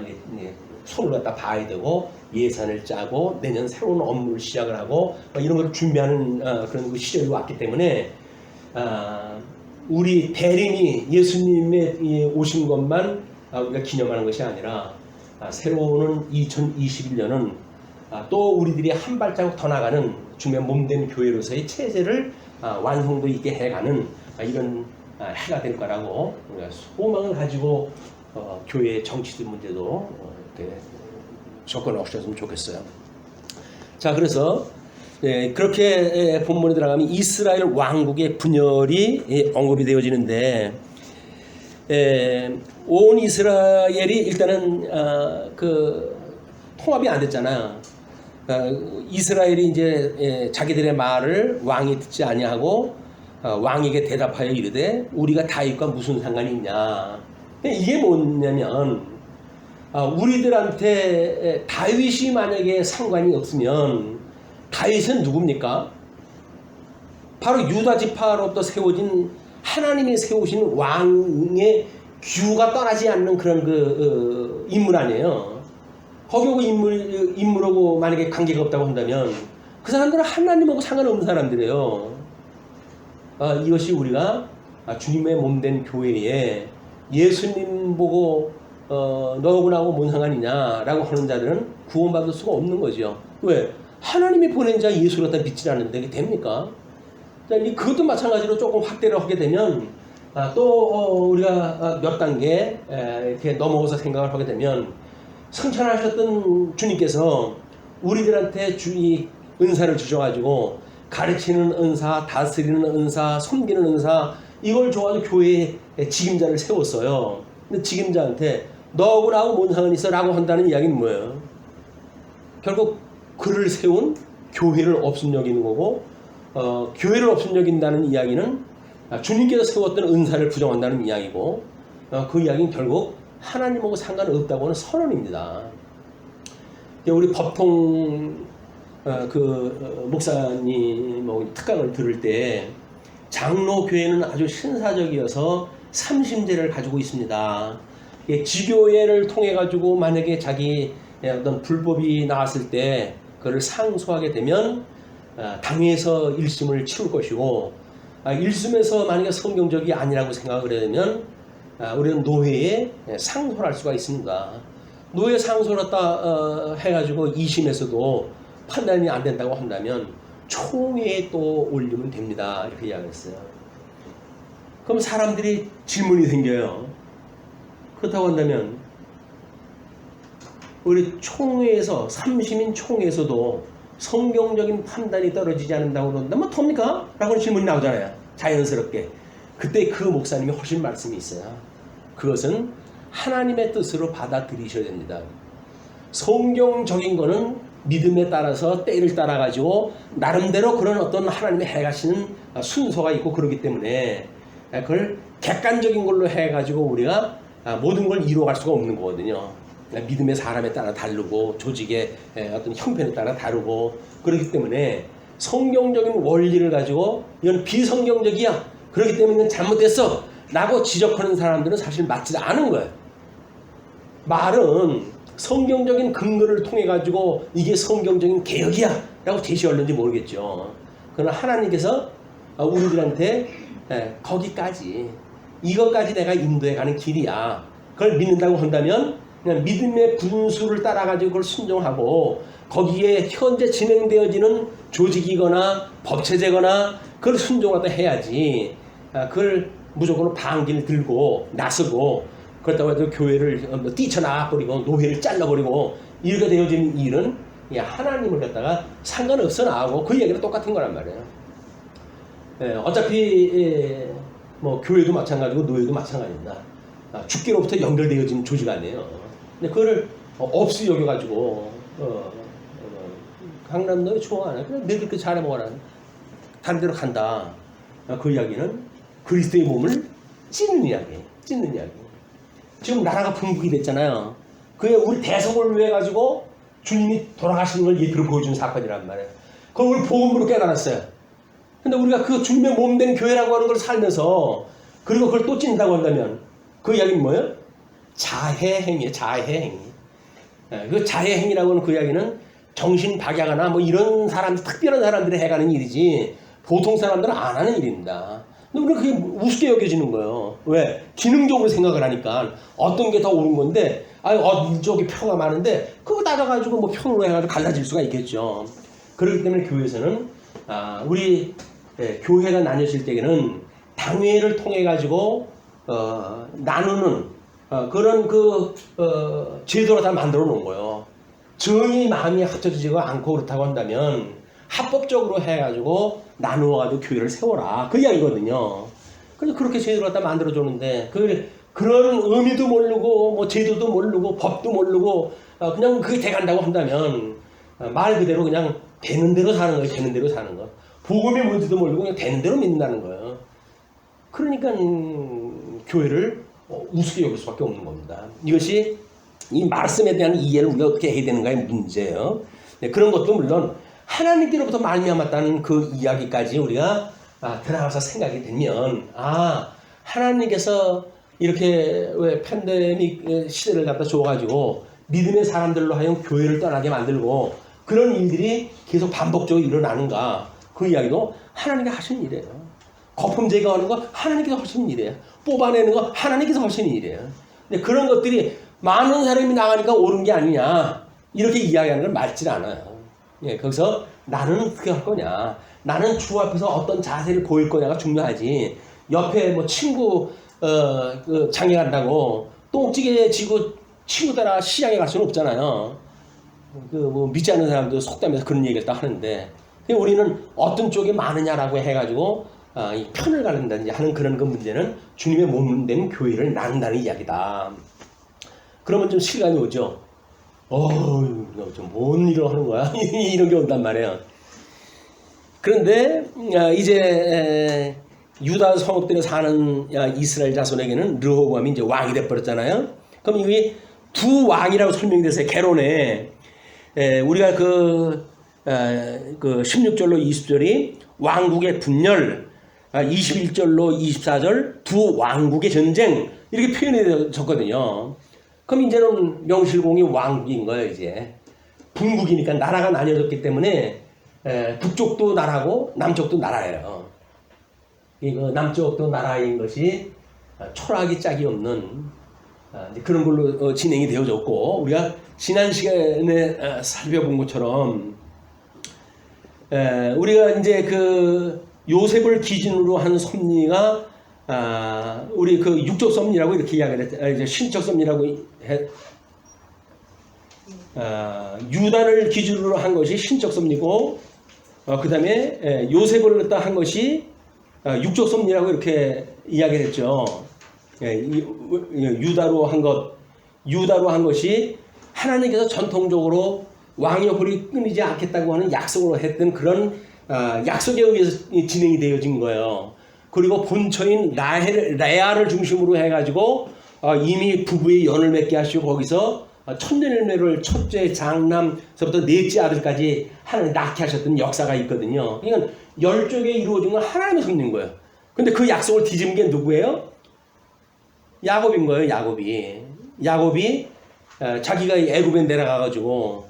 이제 손을 갖다 봐야 되고 예산을 짜고 내년 새로운 업무를 시작을 하고 이런 걸 준비하는 그런 그 시절이 왔기 때문에 우리 대림이 예수님의 오신 것만 우리가 기념하는 것이 아니라 새로운 2021년은 또 우리들이 한 발자국 더 나가는 주님의 몸된 교회로서의 체제를 완성도 있게 해가는 이런 해가 될 거라고 우리가 소망을 가지고 교회 정치적 문제도 이렇게 접근해 오셨으면 좋겠어요. 자, 그래서 그렇게 본문에 들어가면 이스라엘 왕국의 분열이 언급이 되어지는데 온 이스라엘이 일단은 그 통합이 안 됐잖아요. 이스라엘이 이제 자기들의 말을 왕이 듣지 아니하고 왕에게 대답하여 이르되 우리가 다윗과 무슨 상관이 있냐. 이게 뭐냐면 우리들한테 다윗이 만약에 상관이 없으면 다윗은 누굽니까? 바로 유다 지파로부터 세워진 하나님이 세우신 왕의 규가 떠나지 않는 그런 그 인물 아니에요. 거기하고 인물하고 만약에 관계가 없다고 한다면 그 사람들은 하나님하고 상관없는 사람들이에요. 이것이 우리가 주님의 몸된 교회에 예수님 보고 너하고 나하고 뭔 상관이냐라고 하는 자들은 구원받을 수가 없는 거죠. 왜? 하나님이 보낸 자 예수를 갖다 믿지 않는데 이게 됩니까? 그것도 마찬가지로 조금 확대를 하게 되면 또 우리가 몇 단계 이렇게 넘어가서 생각을 하게 되면 승천하셨던 주님께서 우리들한테 이 은사를 주셔가지고 가르치는 은사, 다스리는 은사, 섬기는 은사 이걸 줘가지고 교회에 직임자를 세웠어요. 근데 직임자한테 너하고 나하고 뭔 상관이 있어? 라고 한다는 이야기는 뭐예요? 결국 그를 세운 교회를 업신여기는 거고 교회를 업신여긴다는 이야기는 주님께서 세웠던 은사를 부정한다는 이야기고 그 이야기는 결국 하나님하고 상관없다고 하는 선언입니다. 우리 법통 목사님 특강을 들을 때 장로교회는 아주 신사적이어서 삼심제를 가지고 있습니다. 지교회를 통해 가지고 만약에 자기 어떤 불법이 나왔을 때 그걸 상소하게 되면 당에서 일심을 치울 것이고 일심에서 만약에 성경적이 아니라고 생각을 하면 우리는 노회에 상소를 할 수가 있습니다. 노회 상소를 했다 해가지고 2심에서도 판단이 안 된다고 한다면 총회에 또 올리면 됩니다. 이렇게 이야기했어요. 그럼 사람들이 질문이 생겨요. 그렇다고 한다면 우리 총회에서 3심인 총회에서도 성경적인 판단이 떨어지지 않는다고 그런다면 어떡합니까? 라고 질문이 나오잖아요. 자연스럽게. 그때 그 목사님이 하신 말씀이 있어요. 그것은 하나님의 뜻으로 받아들이셔야 됩니다. 성경적인 거는 믿음에 따라서 때를 따라 가지고 나름대로 그런 어떤 하나님의 해가시는 순서가 있고 그렇기 때문에 그걸 객관적인 걸로 해가지고 우리가 모든 걸 이루어갈 수가 없는 거거든요. 믿음의 사람에 따라 다르고 조직의 어떤 형편에 따라 다르고 그렇기 때문에 성경적인 원리를 가지고 이건 비성경적이야. 그렇기 때문에 이건 잘못됐어. 라고 지적하는 사람들은 사실 맞지 않은 거예요. 말은 성경적인 근거를 통해 가지고 이게 성경적인 개혁이야 라고 제시하는지 모르겠죠. 그러나 하나님께서 우리들한테 거기까지 이것까지 내가 인도해 가는 길이야. 그걸 믿는다고 한다면 그냥 믿음의 분수를 따라가지고 그걸 순종하고 거기에 현재 진행되어지는 조직이거나 법체제거나 그걸 순종하다 해야지 그걸 무조건 방귀를 들고 나서고 그렇다고 해서 교회를 뛰쳐나가버리고 노회를 잘라버리고 이렇게 되어지는 일은 하나님을 갖다가 상관없어 나하고 그 얘기는 똑같은 거란 말이에요. 어차피 뭐 교회도 마찬가지고 노예도 마찬가지입니다. 죽기로부터 연결되어진 조직 아니에요. 근데 그거를 없이 여겨가지고 강남 너희 좋아하네. 그래 너희들 그 잘해 먹어라. 다른 데로 간다. 그 이야기는 그리스도의 몸을 찢는 이야기. 찢는 이야기. 지금 나라가 분국이 됐잖아요. 그게 우리 대성을 위해 가지고 주님이 돌아가시는 걸 예표로 보여준 사건이란 말이에요. 그걸 우리 복음으로 깨달았어요. 근데 우리가 그 주님의 몸 된 교회라고 하는 걸 살면서 그리고 그걸 또 찐다고 한다면 그 이야기는 뭐예요? 자해행위예요. 자해행위. 그 자해행위라고 하는 그 이야기는 정신박약하나 뭐 이런 사람, 특별한 사람들이 해가는 일이지 보통 사람들은 안 하는 일입니다. 근데 우리가 그게 우습게 여겨지는 거예요. 왜? 기능적으로 생각을 하니까 어떤 게 더 옳은 건데 이쪽에 표가 많은데 그거 따져가지고 뭐 표로 해가지고 갈라질 수가 있겠죠. 그렇기 때문에 교회에서는 우리 교회가 나뉘어질 때에는 당회를 통해 가지고 나누는 그런 제도를 다 만들어 놓은 거예요. 정의 마음이 합쳐지지 않고 그렇다고 한다면 합법적으로 해가지고 나누어가지고 교회를 세워라 그 이야기거든요. 그래서 그렇게 제도를 갖다 만들어 줬는데 그런 의미도 모르고 뭐 제도도 모르고 법도 모르고 그냥 그게 돼간다고 한다면 말 그대로 그냥 되는 대로 사는 거예요. 되는 대로 사는 거. 복음이 뭔지도 모르고 그냥 되는 대로 믿는다는 거예요. 그러니까 교회를 우습게 여길 수밖에 없는 겁니다. 이것이 이 말씀에 대한 이해를 우리가 어떻게 해야 되는가의 문제예요. 네, 그런 것도 물론 하나님께로부터 말미암았다는 그 이야기까지 우리가 들어가서 생각이 되면 하나님께서 이렇게 왜 팬데믹 시대를 갖다 줘가지고 믿음의 사람들로 하여금 교회를 떠나게 만들고 그런 일들이 계속 반복적으로 일어나는가 그 이야기도 하나님이 하시는 일이에요. 거품 제거하는 거 하나님께서 하시는 일이에요. 뽑아내는 거 하나님께서 하시는 일이에요. 근데 그런 것들이 많은 사람이 나가니까 옳은 게 아니냐 이렇게 이야기하는 건 맞질 않아요. 거기서 나는 어떻게 할 거냐, 나는 주 앞에서 어떤 자세를 보일 거냐가 중요하지. 옆에 뭐 친구 장에 간다고 똥찌개 지고 친구 따라 시장에 갈 수는 없잖아요. 뭐 믿지 않는 사람도 속담에서 그런 얘기를 다 하는데 우리는 어떤 쪽이 많으냐라고 해가지고 이 편을 가른다든지 하는 그런 그 문제는 주님의 몸 된 교회를 나눈다는 이야기다. 그러면 좀 실감이 오죠. 뭔 일을 하는 거야? 이런 게 온단 말이에요. 그런데 이제 유다 성읍들에 사는 이스라엘 자손에게는 르호보암이 이제 왕이 돼버렸잖아요. 그럼 이게 두 왕이라고 설명이 됐어요. 개론에 우리가 그 16절로 20절이 왕국의 분열, 21절로 24절 두 왕국의 전쟁 이렇게 표현해졌거든요. 그럼 이제는 명실공히 왕국인 거예요. 이제 분국이니까 나라가 나뉘어졌기 때문에 북쪽도 나라고 남쪽도 나라예요. 이거 남쪽도 나라인 것이 초라하기 짝이 없는 그런 걸로 진행이 되어졌고 우리가 지난 시간에 살펴본 것처럼 우리가 이제 그 요셉을 기준으로 한 섭리가 우리 그 육적 섭리라고 이렇게 이야기를 했죠. 이제 신적 섭리라고 유다를 기준으로 한 것이 신적 섭리고 그 다음에 요셉을 갖다 한 것이 육적 섭리라고 이렇게 이야기를 했죠. 유다로 한 것이 하나님께서 전통적으로 왕의 홀이 끊이지 않겠다고 하는 약속으로 했던 그런 약속에 의해서 진행이 되어진 거예요. 그리고 본처인 레아를 중심으로 해가지고 이미 부부의 연을 맺게 하시고 거기서 천년일매를 첫째 장남서부터 넷째 아들까지 하나님 낳게 하셨던 역사가 있거든요. 이건 10쪽에 이루어진 건 하나님의 섭리인 거예요. 근데 그 약속을 뒤집은 게 누구예요? 야곱인 거예요. 야곱이 자기가 애굽에 내려가가지고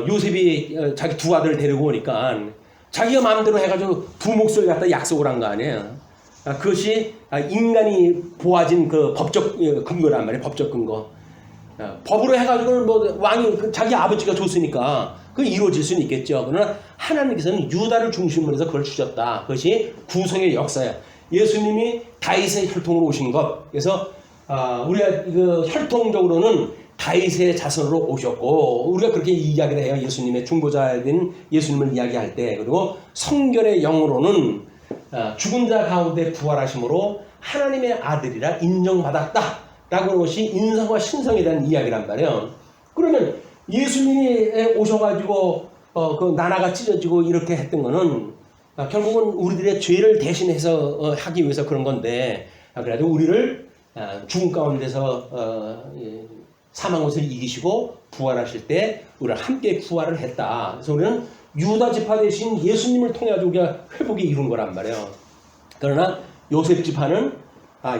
요셉이 자기 두 아들을 데리고 오니까 자기가 마음대로 해가지고 두 몫을 갖다 약속을 한 거 아니에요. 그것이 인간이 보아진 그 법적 근거란 말이에요. 법적 근거. 법으로 해가지고는 뭐 왕이 자기 아버지가 줬으니까 그 이루어질 수는 있겠죠. 그러나 하나님께서는 유다를 중심으로 해서 그걸 주셨다. 그것이 구속의 역사예요. 예수님이 다윗의 혈통으로 오신 것. 그래서 우리가 그 혈통적으로는 다윗의 자손으로 오셨고, 우리가 그렇게 이야기를 해요. 예수님의 중보자인 예수님을 이야기할 때. 그리고 성결의 영으로는 죽은 자 가운데 부활하심으로 하나님의 아들이라 인정받았다 라고 하는 것이 인성과 신성에 대한 이야기란 말이에요. 그러면 예수님이 오셔가지고 그 나라가 찢어지고 이렇게 했던 거는 결국은 우리들의 죄를 대신해서 하기 위해서 그런 건데, 그래가지고 우리를 죽음 가운데서 사망 것을 이기시고 부활하실 때 우리를 함께 부활을 했다. 그래서 우리는 유다 지파 대신 예수님을 통해 가지고 우리가 회복이 이룬 거란 말이에요. 그러나 요셉 지파는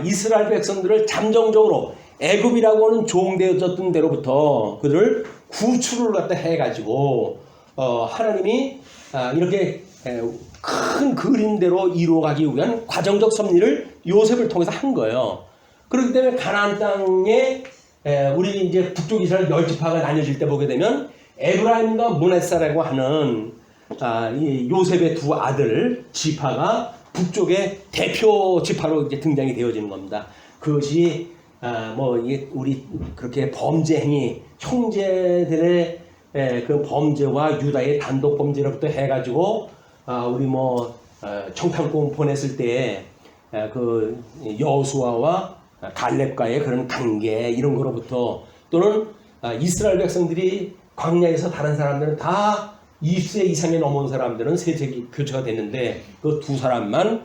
이스라엘 백성들을 잠정적으로 애굽이라고 하는 종되어졌던 데로부터 그들을 구출을 갖다 해가지고 하나님이 이렇게 큰 그림대로 이루어가기 위한 과정적 섭리를 요셉을 통해서 한 거예요. 그렇기 때문에 가나안 땅에 우리 이제 북쪽 이스라엘 10지파가 나뉘어질 때 보게 되면 에브라임과 므낫세라고 하는 이 요셉의 두 아들 지파가 북쪽의 대표 지파로 이제 등장이 되어지는 겁니다. 그것이 뭐 이게 우리 그렇게 범죄 행위, 형제들의 그 범죄와 유다의 단독 범죄로부터 해가지고 우리 뭐 청탄공 보냈을 때 그 여호수아와 갈렙과의 그런 관계 이런 거로부터, 또는 이스라엘 백성들이 광야에서 다른 사람들은 다 20세 이상이 넘은 사람들은 세세기 교체가 됐는데 그 두 사람만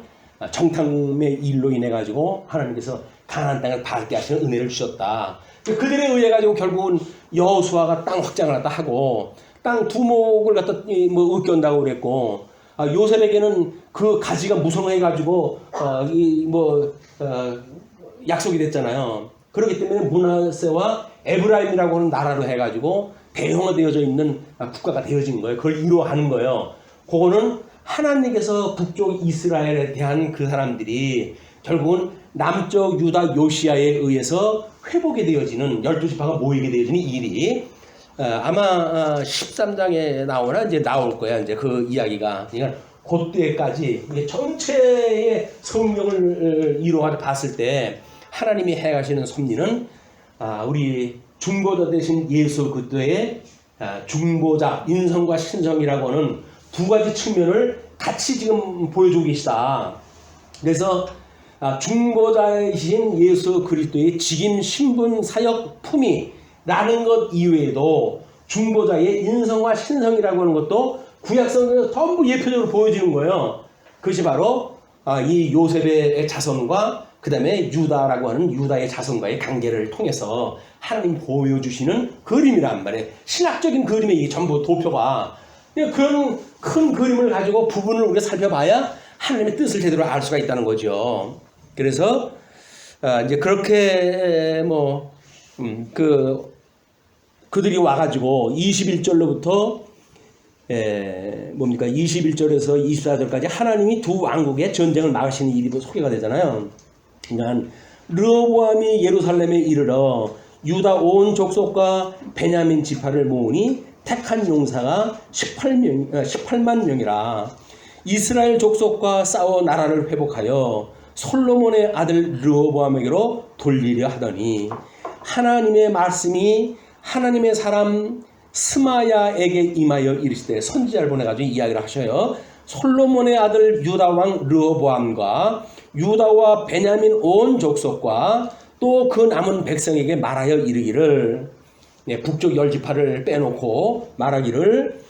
청탕의 일로 인해 가지고 하나님께서 가나안 땅을 밟게 하시는 은혜를 주셨다. 그들에 의해 가지고 결국은 여호수아가 땅 확장을 갖다 하고 땅 두목을 갖다 뭐 으깬다고 그랬고, 요셉에게는 그 가지가 무성해 가지고 약속이 됐잖아요. 그렇기 때문에 므낫세와 에브라임이라고 하는 나라로 해가지고 대형화되어져 있는 국가가 되어진 거예요. 그걸 이루어하는 거예요. 그거는 하나님께서 북쪽 이스라엘에 대한 그 사람들이 결국은 남쪽 유다 요시아에 의해서 회복이 되어지는 12지파가 모이게 되어지는 일이 아마 13장에 나오나 이제 나올 거야. 이제 그 이야기가. 그러니까 그때까지 전체의 성경을 이루어 봤을 때 하나님이 해가시는 섭리는 우리 중보자 되신 예수 그리스도의 중보자 인성과 신성이라고 하는 두 가지 측면을 같이 지금 보여주고 계시다. 그래서 중보자이신 예수 그리스도의 직임 신분 사역 품위라는 것 이외에도 중보자의 인성과 신성이라고 하는 것도 구약성경에서 전부 예표적으로 보여지는 거예요. 그것이 바로 이 요셉의 자손과 그 다음에 유다라고 하는 유다의 자손과의 관계를 통해서 하나님 보여주시는 그림이란 말이에요. 신학적인 그림에 이게 전부 도표가. 그런 큰 그림을 가지고 부분을 우리가 살펴봐야 하나님의 뜻을 제대로 알 수가 있다는 거죠. 그래서 이제 그렇게 그들이 와가지고 21절로부터 21절에서 24절까지 하나님이 두 왕국의 전쟁을 막으시는 일이 소개가 되잖아요. 그러니까 르호보암이 예루살렘에 이르러 유다 온 족속과 베냐민 지파를 모으니 택한 용사가 18만 명이라. 이스라엘 족속과 싸워 나라를 회복하여 솔로몬의 아들 르호보암에게로 돌리려 하더니 하나님의 말씀이 하나님의 사람 스마야에게 임하여 이르시되, 선지자를 보내가지고 이야기를 하셔요. 솔로몬의 아들 유다 왕 르호보암과 유다와 베냐민 온 족속과 또 그 남은 백성에게 말하여 이르기를, 북쪽 10지파를 빼놓고 말하기를,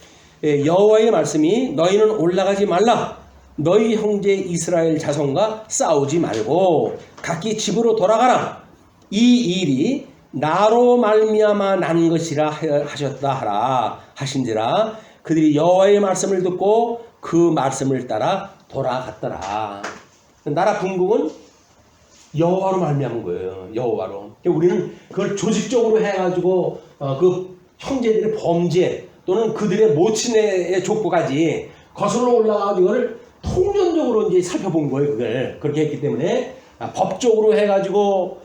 여호와의 말씀이 너희는 올라가지 말라. 너희 형제 이스라엘 자손과 싸우지 말고 각기 집으로 돌아가라. 이 일이 나로 말미암아 난 것이라 하셨다 하라 하신지라. 그들이 여호와의 말씀을 듣고 그 말씀을 따라 돌아갔더라. 나라 분국은 여호와로 말미암은 거예요. 여호와로. 우리는 그걸 조직적으로 해가지고 그 형제들의 범죄 또는 그들의 모친의 족보까지 거슬러 올라가고 이거를 통전적으로 이제 살펴본 거예요. 그걸 그렇게 했기 때문에 법적으로 해가지고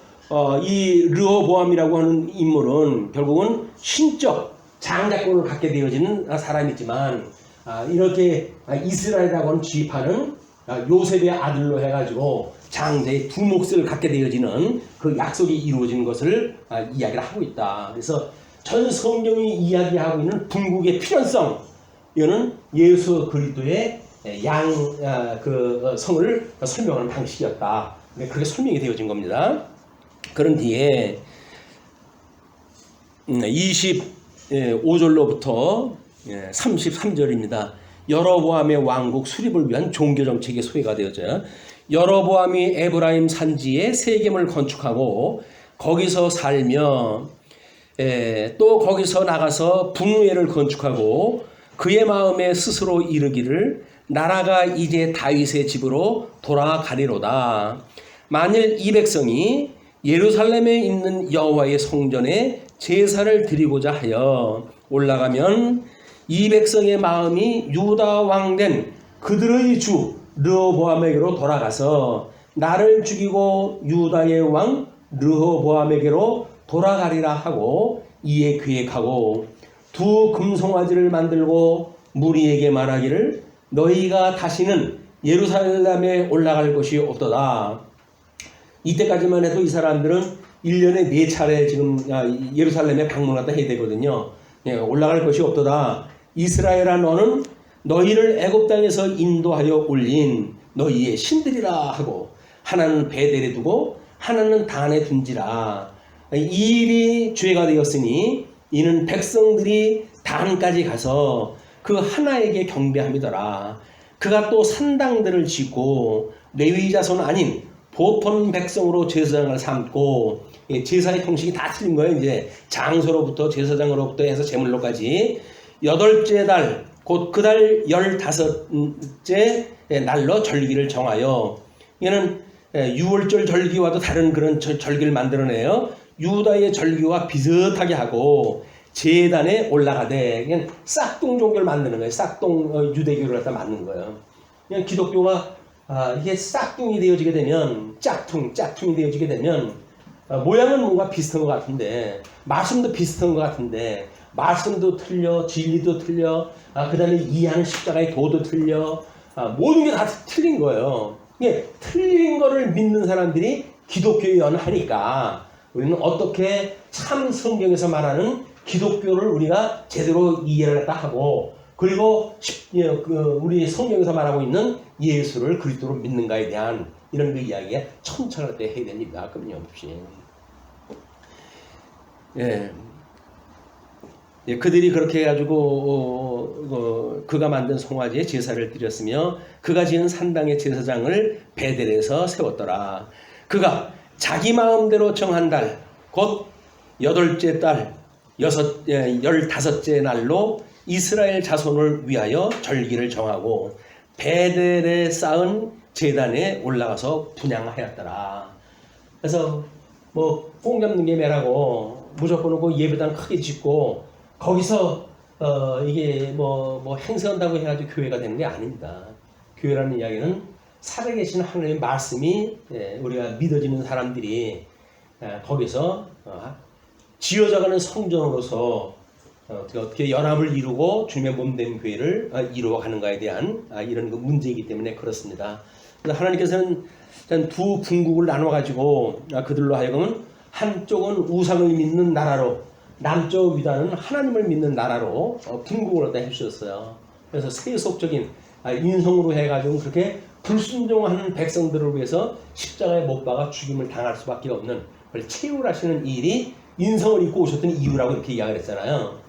이 르호보암이라고 하는 인물은 결국은 신적 장자권을 갖게 되어지는 사람이지만 이렇게 이스라엘이라고 하는 지파는 요셉의 아들로 해가지고 장자의 두 몫을 갖게 되어지는 그 약속이 이루어지는 것을 이야기를 하고 있다. 그래서 전 성경이 이야기하고 있는 분국의 필연성, 이거는 예수 그리스도의 그 성을 설명하는 방식이었다. 그렇게 설명이 되어진 겁니다. 그런 뒤에 25절로부터 33절입니다. 여로보암의 왕국 수립을 위한 종교정책의 소개가 되어져요. 여로보암이 에브라임 산지에 세겜을 건축하고 거기서 살며 또 거기서 나가서 분우엘을 건축하고 그의 마음에 스스로 이르기를 나라가 이제 다윗의 집으로 돌아가리로다. 만일 이 백성이 예루살렘에 있는 여호와의 성전에 제사를 드리고자 하여 올라가면 이 백성의 마음이 유다 왕된 그들의 주 르호보암에게로 돌아가서 나를 죽이고 유다의 왕 르호보암에게로 돌아가리라 하고 이에 계획하고 두 금송아지를 만들고 무리에게 말하기를 너희가 다시는 예루살렘에 올라갈 것이 없도다. 이때까지만 해도 이 사람들은 1년에 4차례 지금 예루살렘에 방문하다 해야 되거든요. 올라갈 것이 없도다. 이스라엘아 너는 너희를 애굽 땅에서 인도하여 올린 너희의 신들이라 하고 하나는 베델에 두고 하나는 단에 둔지라. 이 일이 죄가 되었으니 이는 백성들이 단까지 가서 그 하나에게 경배함이더라. 그가 또 산당들을 짓고 레위 자손 아닌 보통 백성으로 제사장을 삼고 제사의 형식이 다 틀린 거예요. 이제 장소로부터 제사장으로부터 해서 제물로까지 8째 달 곧 그 달 15째 날로 절기를 정하여 이는 6월절 절기와도 다른 그런 절기를 만들어내요. 유다의 절기와 비슷하게 하고 제단에 올라가되 그냥 싹동 종교를 만드는 거예요. 싹동 유대교를 갖다 만드는 거예요. 그냥 기독교가 이게 싹둥이 되어지게 되면 짝퉁이 되어지게 되면 모양은 뭔가 비슷한 것 같은데 말씀도 비슷한 것 같은데 말씀도 틀려 진리도 틀려 그 다음에 이해하는 십자가의 도도 틀려 모든 게 다 틀린 거예요. 이게 틀린 거를 믿는 사람들이 기독교에 연하니까 우리는 어떻게 참 성경에서 말하는 기독교를 우리가 제대로 이해를 하고 그리고 우리 성경에서 말하고 있는 예수를 그리스도로 믿는가에 대한 이런 그 이야기가 천천할 때 해야 됩니다. 끊임없이. 그들이 그렇게 해가지고 그가 만든 송아지에 제사를 드렸으며 그가 지은 산당의 제사장을 베델에서 세웠더라. 그가 자기 마음대로 정한 달 곧 8째 달 15째 날로 이스라엘 자손을 위하여 절기를 정하고 베델에 쌓은 제단에 올라가서 분향하였더라. 그래서 꽁 잡는 게 매라고 무조건 그 예배당 크게 짓고 거기서 이게 행세한다고 해가지고 교회가 되는 게 아닙니다. 교회라는 이야기는 살아계신 하나님의 말씀이 우리가 믿어지는 사람들이 거기서 지어져가는 성전으로서 어떻게 연합을 이루고 주님의 몸된 교회를 이루어가는가에 대한 이런 그 문제이기 때문에 그렇습니다. 그래서 하나님께서는 두 분국을 나눠가지고 그들로 하여금 한쪽은 우상을 믿는 나라로 남쪽 유다는 하나님을 믿는 나라로 분국을 얻다 해주셨어요. 그래서 세속적인 인성으로 해가지고 그렇게 불순종하는 백성들을 위해서 십자가에 못 박아 죽임을 당할 수밖에 없는 그걸 채울하시는 일이 인성을 입고 오셨던 이유라고 이렇게 이야기를 했잖아요.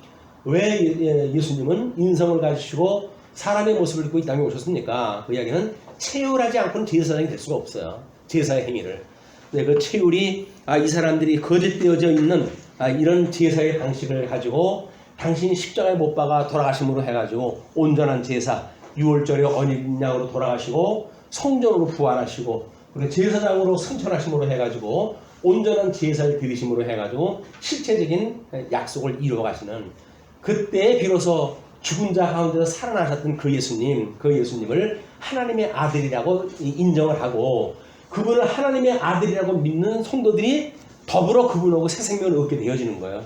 왜 예수님은 인성을 가지시고 사람의 모습을 입고 이 땅에 오셨습니까? 그 이야기는 채울하지 않고는 제사장이 될 수가 없어요. 제사의 행위를. 그 채울이 이 사람들이 거짓되어져 있는 이런 제사의 방식을 가지고 당신이 십자가에 못 박아 돌아가심으로 해가지고 온전한 제사 6월절에 어린 양으로 돌아가시고 성전으로 부활하시고 그리고 제사장으로 승천하심으로 해가지고 온전한 제사를 드리심으로 해가지고 실체적인 약속을 이루어가시는 그때 비로소 죽은 자 가운데서 살아나셨던 그 예수님을 하나님의 아들이라고 인정을 하고 그분을 하나님의 아들이라고 믿는 성도들이 더불어 그분하고 새 생명을 얻게 되어지는 거예요.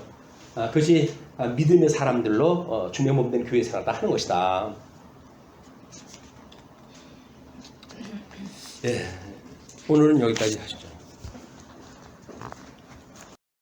그것이 믿음의 사람들로 주님의 몸된 교회 생활을 하는 것이다. 예, 오늘은 여기까지 하시죠.